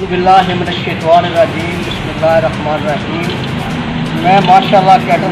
औज़ुबिल्लाहिमिनश्शैतानिर्रजीम बिस्मिल्लाहिर्रहमानिर्रहीम। मैं माशाअ कैटल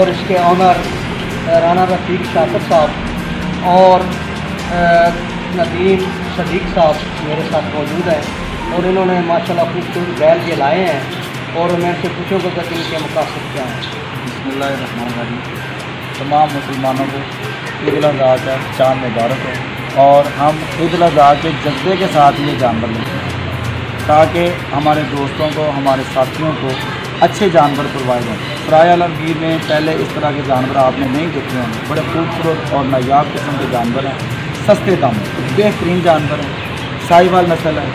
और इसके ऑनर राना शाकर साहब और नदीम सदीक साहब मेरे साथ मौजूद हैं और इन्होंने माशाअल्लाह खूबसूरत बैल ये लाए हैं और मैं इनसे पूछूँगा कि इनके मकासद क्या हैं। बिस्मिल्लाहिर्रहमानिर्रहीम। तमाम मुसलमानों को ईद उल अज़हा का चाँद मुबारक हो और हम ईद उल अज़हा के जज्बे के साथ ये जानवर लेते हैं ताकि हमारे दोस्तों को, हमारे साथियों को अच्छे जानवर करवाए जाएँ। सराए आलमगीर में पहले इस तरह के जानवर आपने नहीं देखे होंगे। बड़े खूबसूरत और नायाब किस्म के जानवर हैं, सस्ते दाम, बेहतरीन जानवर हैं। साहिवाल नस्ल है,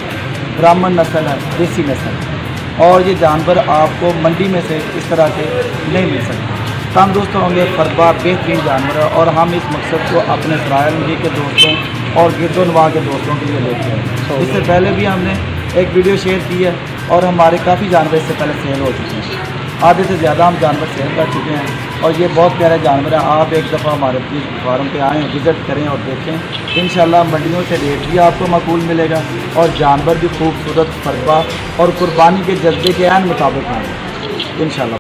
ब्राह्मण नस्ल है, देसी नस्ल है और ये जानवर आपको मंडी में से इस तरह के नहीं मिल सकते। तंदुरुस्त होंगे, फरबा बेहतरीन जानवर है और हम इस मकसद को अपने सराय आलमगीर के दोस्तों और गिरदोनवा के दोस्तों के लिए लेते हैं। इससे पहले भी हमने एक वीडियो शेयर की है और हमारे काफ़ी जानवर इससे पहले सेल हो चुके हैं। आधे से ज़्यादा हम जानवर सेल कर चुके हैं और ये बहुत प्यारे जानवर हैं। आप एक दफ़ा हमारे फार्म पे आएँ, विज़िट करें और देखें। इंशाल्लाह मंडियों से रेट भी आपको माकूल मिलेगा और जानवर भी खूबसूरत, फरबा और कुर्बानी के जज्बे के ऐन मुताबिक होंगे इंशाल्लाह।